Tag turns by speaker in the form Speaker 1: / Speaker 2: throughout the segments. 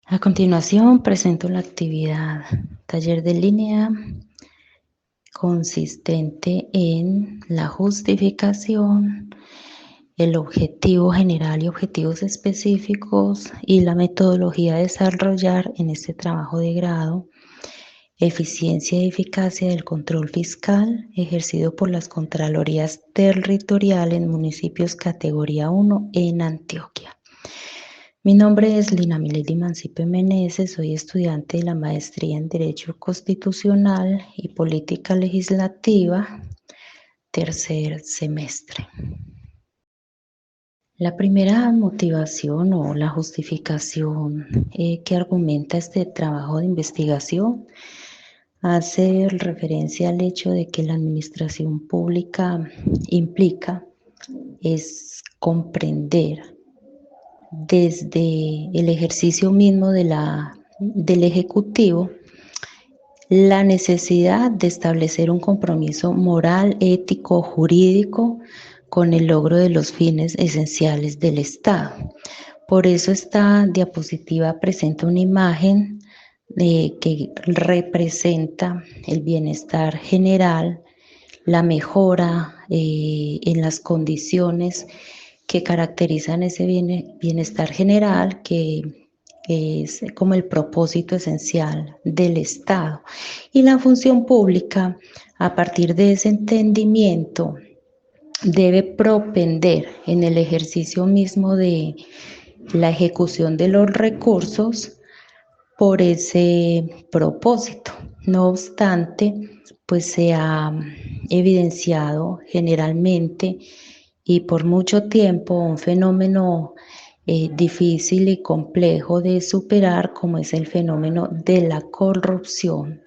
Speaker 1: A continuación presento la actividad taller de línea consistente en la justificación, el objetivo general y objetivos específicos y la metodología a desarrollar en este trabajo de grado, eficiencia y eficacia del control fiscal ejercido por las Contralorías Territoriales en municipios categoría 1 en Antioquia. Mi nombre es Lina Milady Mancipe Meneses, soy estudiante de la Maestría en Derecho Constitucional y Política Legislativa, tercer semestre. La primera motivación o la justificación que argumenta este trabajo de investigación hace referencia al hecho de que la administración pública implica es comprender desde el ejercicio mismo del Ejecutivo la necesidad de establecer un compromiso moral, ético, jurídico con el logro de los fines esenciales del Estado. Por eso esta diapositiva presenta una imagen que representa el bienestar general, la mejora en las condiciones que caracterizan ese bienestar general, que es como el propósito esencial del Estado. Y la función pública, a partir de ese entendimiento, debe propender en el ejercicio mismo de la ejecución de los recursos por ese propósito. No obstante, pues se ha evidenciado generalmente y por mucho tiempo un fenómeno difícil y complejo de superar, como es el fenómeno de la corrupción,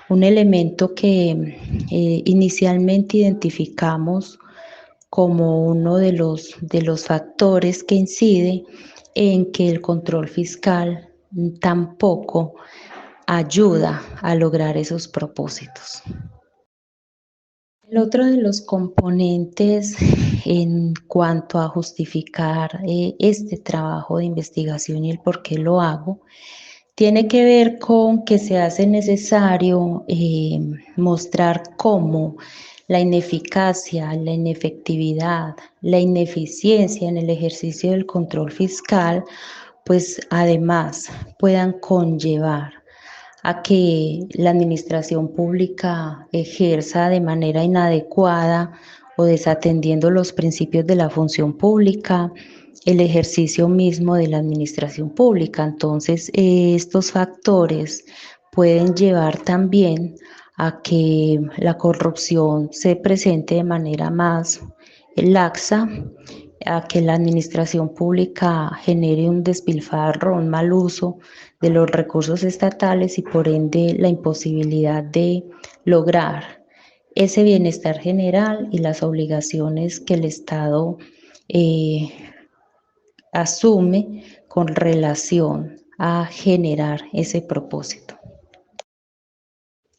Speaker 1: un elemento que inicialmente identificamos como uno de los factores que incide en que el control fiscal tampoco ayuda a lograr esos propósitos. El otro de los componentes en cuanto a justificar este trabajo de investigación y el por qué lo hago, tiene que ver con que se hace necesario mostrar cómo la ineficacia, la inefectividad, la ineficiencia en el ejercicio del control fiscal, pues además puedan conllevar a que la administración pública ejerza de manera inadecuada o desatendiendo los principios de la función pública el ejercicio mismo de la administración pública. Entonces, estos factores pueden llevar también a que la corrupción se presente de manera más laxa, a que la administración pública genere un despilfarro, un mal uso de los recursos estatales y por ende la imposibilidad de lograr ese bienestar general y las obligaciones que el Estado asume con relación a generar ese propósito.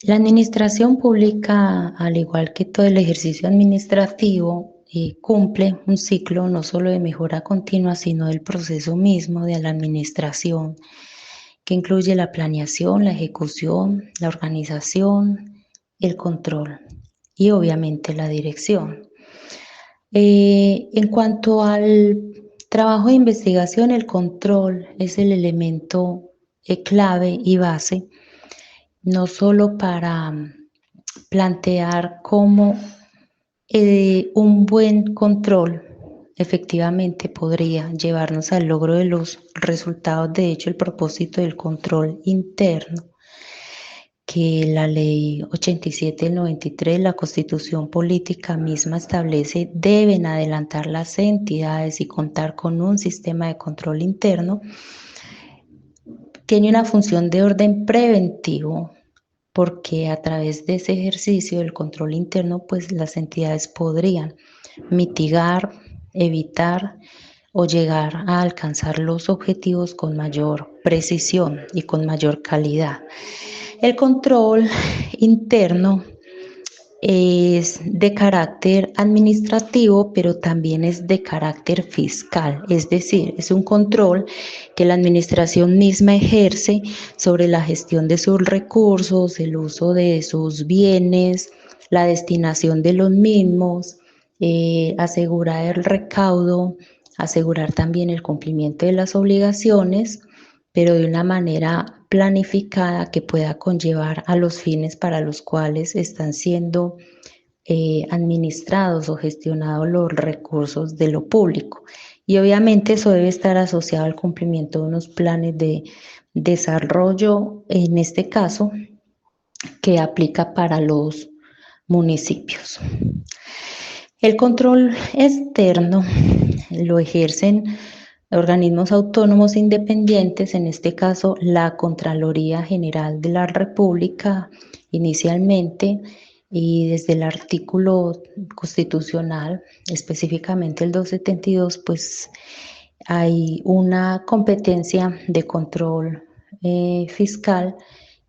Speaker 1: La administración pública, al igual que todo el ejercicio administrativo, cumple un ciclo no solo de mejora continua, sino del proceso mismo de la administración, que incluye la planeación, la ejecución, la organización, el control y obviamente la dirección. En cuanto al trabajo de investigación, el control es el elemento clave y base, no solo para plantear cómo un buen control efectivamente podría llevarnos al logro de los resultados, de hecho el propósito del control interno, que la ley 87 del 93, la Constitución Política misma establece, deben adelantar las entidades y contar con un sistema de control interno, tiene una función de orden preventivo, porque a través de ese ejercicio del control interno, pues las entidades podrían mitigar, evitar o llegar a alcanzar los objetivos con mayor precisión y con mayor calidad. El control interno es de carácter administrativo, pero también es de carácter fiscal, es decir, es un control que la administración misma ejerce sobre la gestión de sus recursos, el uso de sus bienes, la destinación de los mismos, asegurar el recaudo, asegurar también el cumplimiento de las obligaciones, pero de una manera planificada que pueda conllevar a los fines para los cuales están siendo administrados o gestionados los recursos de lo público. Y obviamente eso debe estar asociado al cumplimiento de unos planes de desarrollo, en este caso, que aplica para los municipios. El control externo lo ejercen organismos autónomos independientes, en este caso la Contraloría General de la República inicialmente, y desde el artículo constitucional, específicamente el 272, pues hay una competencia de control fiscal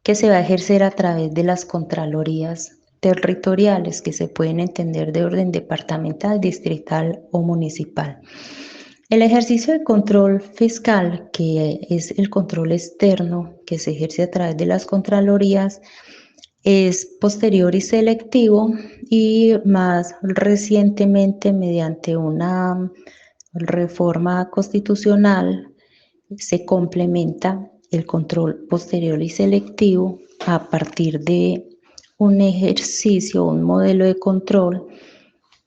Speaker 1: que se va a ejercer a través de las contralorías territoriales, que se pueden entender de orden departamental, distrital o municipal. El ejercicio de control fiscal, que es el control externo que se ejerce a través de las contralorías, es posterior y selectivo, y más recientemente, mediante una reforma constitucional, se complementa el control posterior y selectivo a partir de un ejercicio, un modelo de control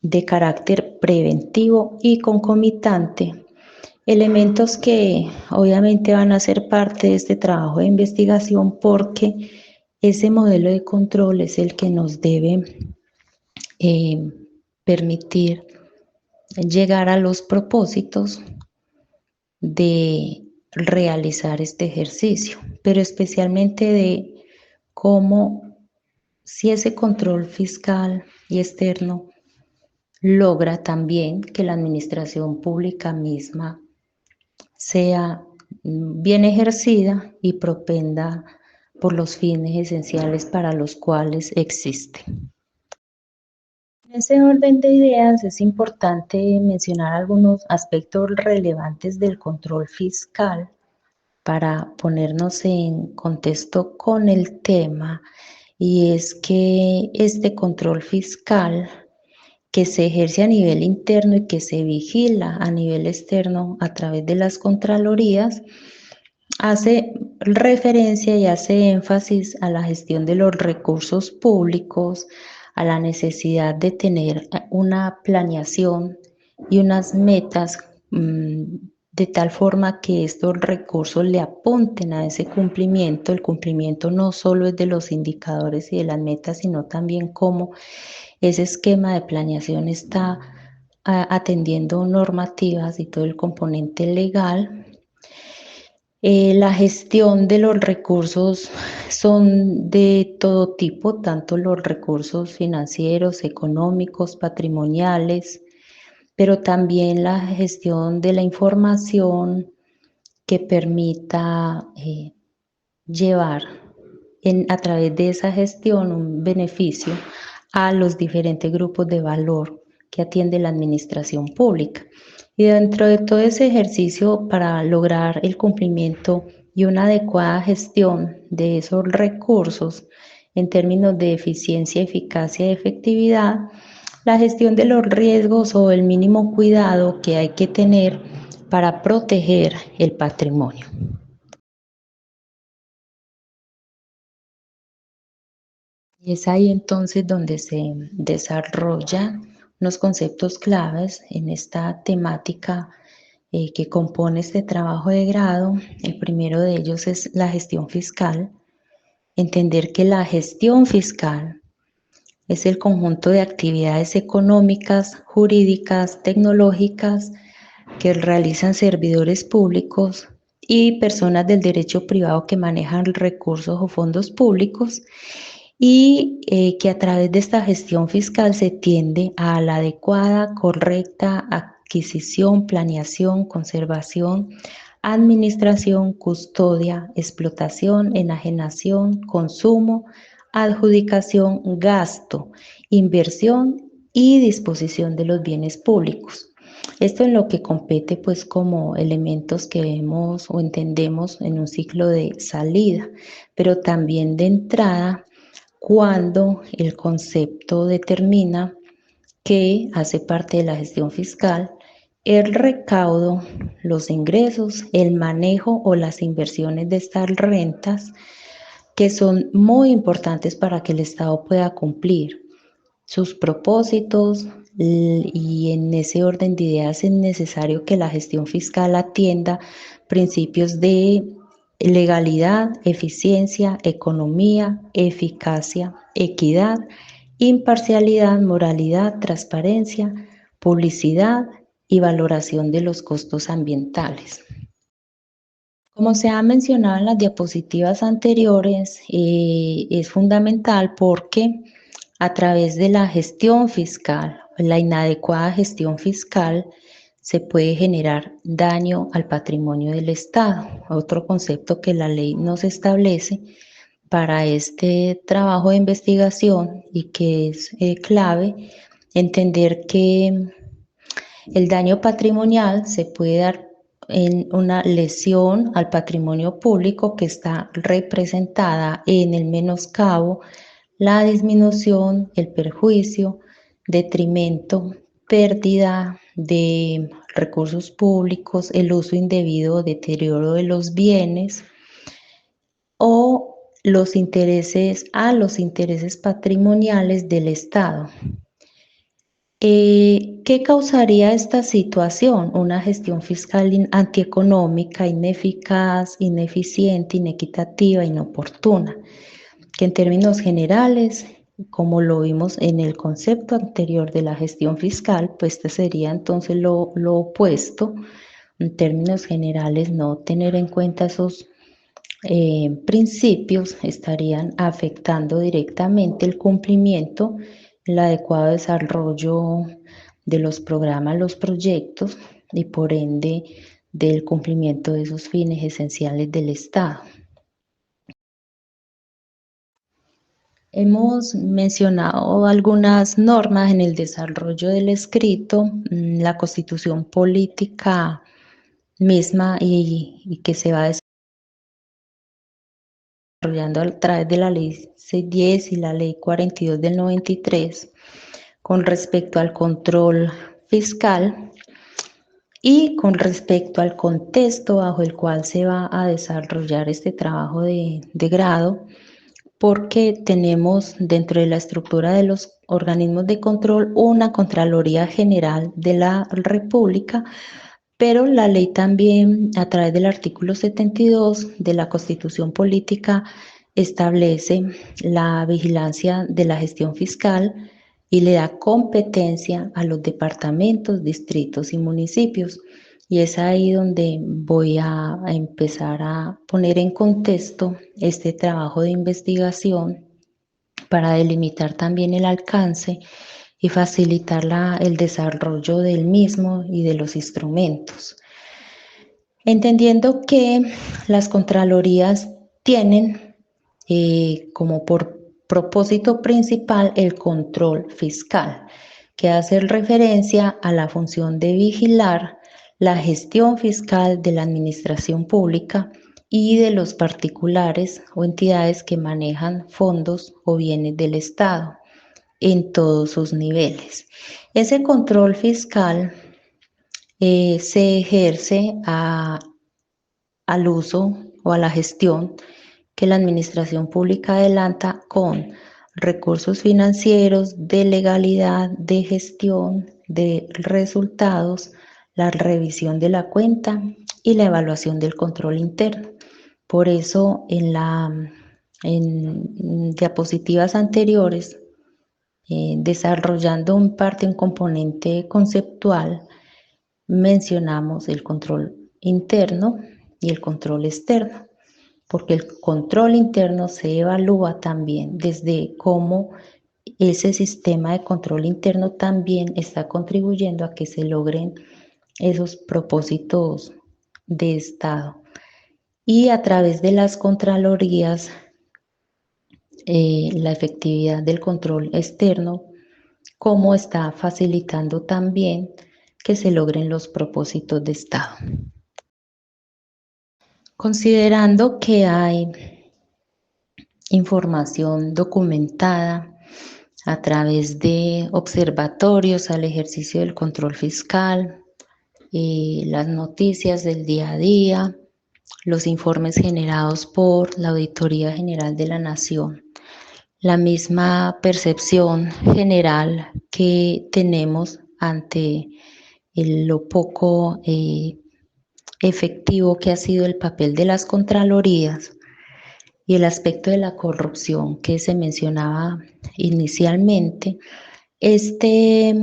Speaker 1: de carácter preventivo y concomitante, elementos que obviamente van a ser parte de este trabajo de investigación, porque ese modelo de control es el que nos debe eh, permitir llegar a los propósitos de realizar este ejercicio, pero especialmente de cómo, si ese control fiscal y externo logra también que la administración pública misma sea bien ejercida y propenda por los fines esenciales para los cuales existe. En ese orden de ideas es importante mencionar algunos aspectos relevantes del control fiscal para ponernos en contexto con el tema, y es que este control fiscal, que se ejerce a nivel interno y que se vigila a nivel externo a través de las contralorías, hace referencia y hace énfasis a la gestión de los recursos públicos, a la necesidad de tener una planeación y unas metas de tal forma que estos recursos le apunten a ese cumplimiento. El cumplimiento no solo es de los indicadores y de las metas, sino también cómo ese esquema de planeación está atendiendo normativas y todo el componente legal. La gestión de los recursos son de todo tipo, tanto los recursos financieros, económicos, patrimoniales, pero también la gestión de la información que permita llevar a través de esa gestión un beneficio a los diferentes grupos de valor que atiende la administración pública. Y dentro de todo ese ejercicio, para lograr el cumplimiento y una adecuada gestión de esos recursos en términos de eficiencia, eficacia y efectividad, la gestión de los riesgos o el mínimo cuidado que hay que tener para proteger el patrimonio. Y es ahí entonces donde se desarrollan unos conceptos claves en esta temática que compone este trabajo de grado. El primero de ellos es la gestión fiscal. Entender que la gestión fiscal es el conjunto de actividades económicas, jurídicas, tecnológicas que realizan servidores públicos y personas del derecho privado que manejan recursos o fondos públicos, y que a través de esta gestión fiscal se tiende a la adecuada, correcta adquisición, planeación, conservación, administración, custodia, explotación, enajenación, consumo, adjudicación, gasto inversión y disposición de los bienes públicos. Esto en lo que compete pues como elementos que vemos o entendemos en un ciclo de salida, pero también de entrada cuando el concepto determina que hace parte de la gestión fiscal el recaudo, los ingresos, el manejo o las inversiones de estas rentas que son muy importantes para que el Estado pueda cumplir sus propósitos, y en ese orden de ideas es necesario que la gestión fiscal atienda principios de legalidad, eficiencia, economía, eficacia, equidad, imparcialidad, moralidad, transparencia, publicidad y valoración de los costos ambientales. Como se ha mencionado en las diapositivas anteriores, es fundamental porque a través de la gestión fiscal, la inadecuada gestión fiscal, se puede generar daño al patrimonio del Estado. Otro concepto que la ley nos establece para este trabajo de investigación y que es clave entender que el daño patrimonial se puede dar en una lesión al patrimonio público que está representada en el menoscabo, la disminución, el perjuicio, detrimento, pérdida de recursos públicos, el uso indebido o deterioro de los bienes o los intereses patrimoniales del Estado. ¿Qué causaría esta situación? Una gestión fiscal antieconómica, ineficaz, ineficiente, inequitativa, inoportuna, que en términos generales, como lo vimos en el concepto anterior de la gestión fiscal, pues este sería entonces lo opuesto. En términos generales, no tener en cuenta esos principios estarían afectando directamente el cumplimiento, el adecuado desarrollo de los programas, los proyectos y por ende del cumplimiento de esos fines esenciales del Estado. Hemos mencionado algunas normas en el desarrollo del escrito, la Constitución política misma y que se va desarrollando a través de la Ley 610 y la Ley 42 del 93 con respecto al control fiscal y con respecto al contexto bajo el cual se va a desarrollar este trabajo de grado, porque tenemos dentro de la estructura de los organismos de control una Contraloría General de la República, pero la ley también, a través del artículo 72 de la Constitución Política, establece la vigilancia de la gestión fiscal y le da competencia a los departamentos, distritos y municipios. Y es ahí donde voy a empezar a poner en contexto este trabajo de investigación para delimitar también el alcance y facilitar el desarrollo del mismo y de los instrumentos. Entendiendo que las Contralorías tienen como por propósito principal el control fiscal, que hace referencia a la función de vigilar la gestión fiscal de la administración pública y de los particulares o entidades que manejan fondos o bienes del Estado en todos sus niveles. Ese control fiscal se ejerce al uso o a la gestión que la administración pública adelanta con recursos financieros, de legalidad, de gestión, de resultados, la revisión de la cuenta y la evaluación del control interno. Por eso en diapositivas anteriores, desarrollando en parte un componente conceptual, mencionamos el control interno y el control externo, porque el control interno se evalúa también desde cómo ese sistema de control interno también está contribuyendo a que se logren esos propósitos de Estado. Y a través de las contralorías, la efectividad del control externo como está facilitando también que se logren los propósitos de Estado. Considerando que hay información documentada a través de observatorios al ejercicio del control fiscal, las noticias del día a día, los informes generados por la Auditoría General de la Nación, la misma percepción general que tenemos ante lo poco efectivo que ha sido el papel de las contralorías y el aspecto de la corrupción que se mencionaba inicialmente. Este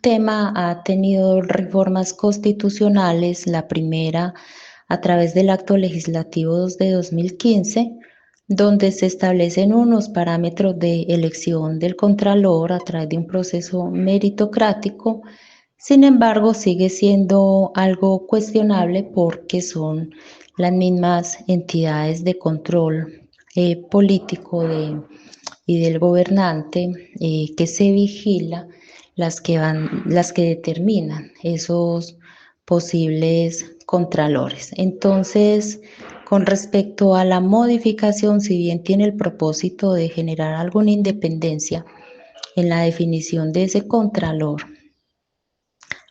Speaker 1: tema ha tenido reformas constitucionales, la primera a través del Acto Legislativo 2 de 2015, donde se establecen unos parámetros de elección del Contralor a través de un proceso meritocrático. Sin embargo, sigue siendo algo cuestionable porque son las mismas entidades de control político y del gobernante que se vigila las que determinan esos posibles contralores. Entonces, con respecto a la modificación, si bien tiene el propósito de generar alguna independencia en la definición de ese contralor,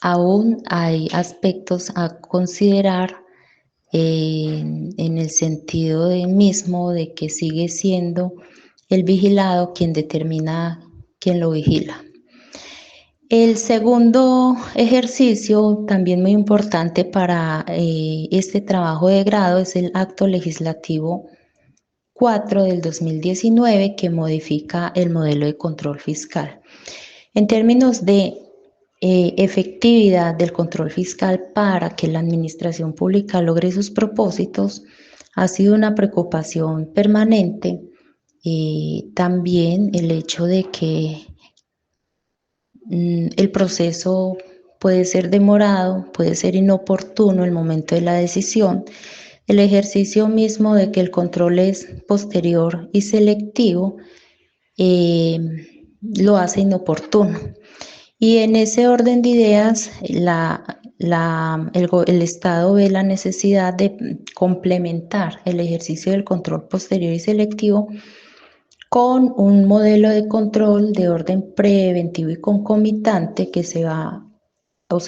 Speaker 1: aún hay aspectos a considerar en el sentido mismo de que sigue siendo el vigilado quien determina quién lo vigila. El segundo ejercicio, también muy importante para este trabajo de grado, es el Acto Legislativo 4 del 2019 que modifica el modelo de control fiscal. En términos de efectividad del control fiscal para que la administración pública logre sus propósitos, ha sido una preocupación permanente. También el hecho de que el proceso puede ser demorado, puede ser inoportuno el momento de la decisión, el ejercicio mismo de que el control es posterior y selectivo lo hace inoportuno. Y en ese orden de ideas, el Estado ve la necesidad de complementar el ejercicio del control posterior y selectivo con un modelo de control de orden preventivo y concomitante que se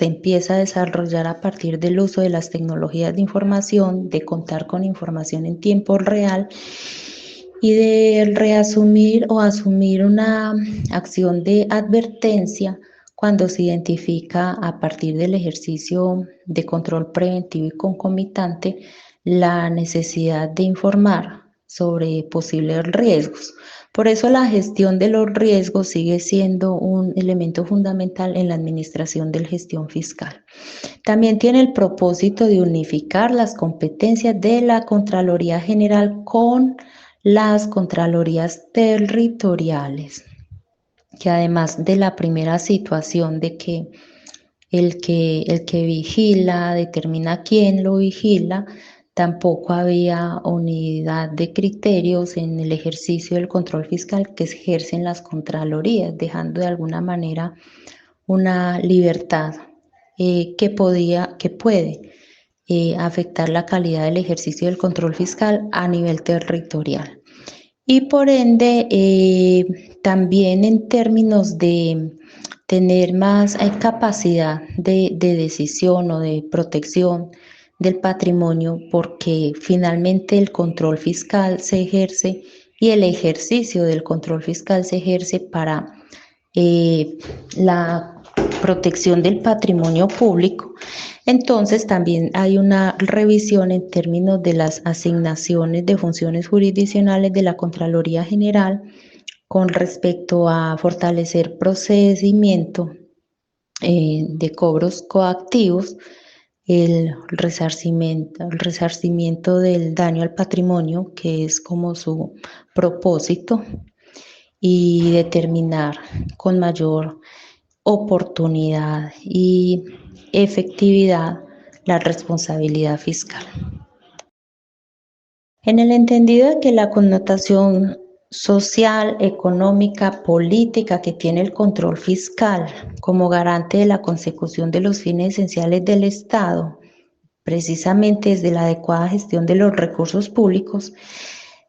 Speaker 1: empieza a desarrollar a partir del uso de las tecnologías de información, de contar con información en tiempo real y de reasumir o asumir una acción de advertencia cuando se identifica a partir del ejercicio de control preventivo y concomitante la necesidad de informar sobre posibles riesgos. Por eso la gestión de los riesgos sigue siendo un elemento fundamental en la administración de la gestión fiscal. También tiene el propósito de unificar las competencias de la Contraloría General con las Contralorías territoriales, que además de la primera situación de que el que vigila determina quién lo vigila, tampoco había unidad de criterios en el ejercicio del control fiscal que ejercen las contralorías, dejando de alguna manera una libertad que puede afectar la calidad del ejercicio del control fiscal a nivel territorial. Y por ende, también en términos de tener más capacidad de decisión o de protección del patrimonio, porque finalmente el control fiscal se ejerce y el ejercicio del control fiscal se ejerce para la protección del patrimonio público. Entonces también hay una revisión en términos de las asignaciones de funciones jurisdiccionales de la Contraloría General con respecto a fortalecer procedimiento de cobros coactivos, el resarcimiento del daño al patrimonio, que es como su propósito, y determinar con mayor oportunidad y efectividad la responsabilidad fiscal. En el entendido de que la connotación social, económica, política que tiene el control fiscal como garante de la consecución de los fines esenciales del Estado, precisamente desde la adecuada gestión de los recursos públicos,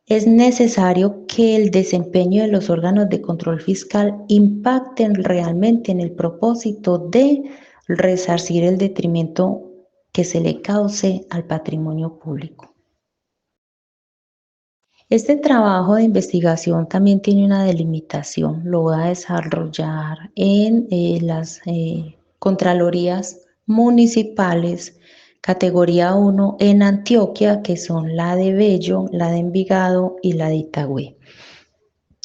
Speaker 1: es necesario que el desempeño de los órganos de control fiscal impacten realmente en el propósito de resarcir el detrimento que se le cause al patrimonio público. Este trabajo de investigación también tiene una delimitación, lo voy a desarrollar en las Contralorías municipales categoría 1 en Antioquia, que son la de Bello, la de Envigado y la de Itagüí.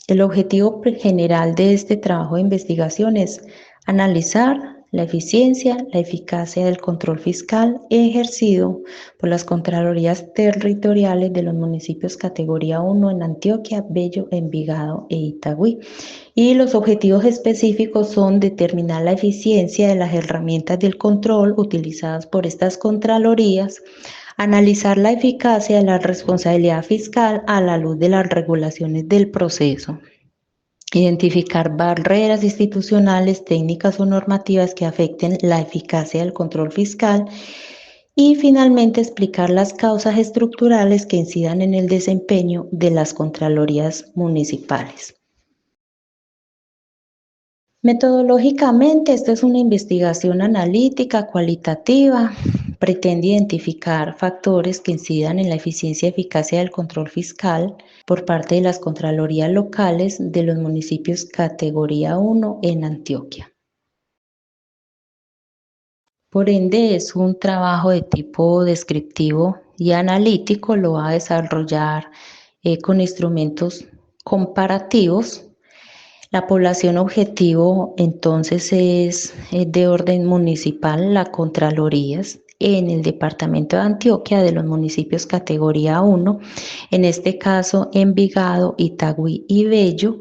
Speaker 1: El objetivo general de este trabajo de investigación es analizar la eficiencia, la eficacia del control fiscal ejercido por las Contralorías territoriales de los municipios categoría 1 en Antioquia, Bello, Envigado e Itagüí. Y los objetivos específicos son determinar la eficiencia de las herramientas del control utilizadas por estas Contralorías, analizar la eficacia de la responsabilidad fiscal a la luz de las regulaciones del proceso, identificar barreras institucionales, técnicas o normativas que afecten la eficacia del control fiscal y finalmente explicar las causas estructurales que incidan en el desempeño de las Contralorías municipales. Metodológicamente, esta es una investigación analítica, cualitativa, pretende identificar factores que incidan en la eficiencia y eficacia del control fiscal por parte de las Contralorías locales de los municipios categoría 1 en Antioquia. Por ende, es un trabajo de tipo descriptivo y analítico, lo va a desarrollar con instrumentos comparativos. La población objetivo entonces es de orden municipal, la Contralorías en el departamento de Antioquia de los municipios categoría 1, en este caso Envigado, Itagüí y Bello,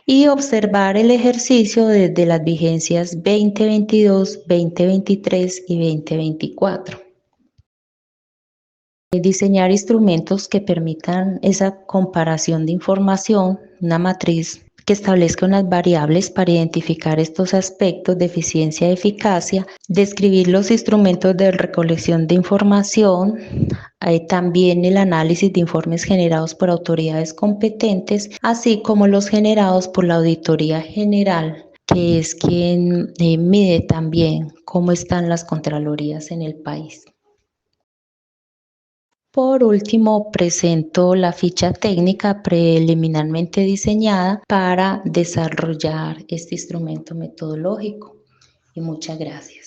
Speaker 1: y observar el ejercicio desde las vigencias 2022, 2023 y 2024. Diseñar instrumentos que permitan esa comparación de información, una matriz que establezca unas variables para identificar estos aspectos de eficiencia y eficacia, describir los instrumentos de recolección de información, también el análisis de informes generados por autoridades competentes, así como los generados por la Auditoría General, que es quien mide también cómo están las contralorías en el país. Por último, presento la ficha técnica preliminarmente diseñada para desarrollar este instrumento metodológico. Y muchas gracias.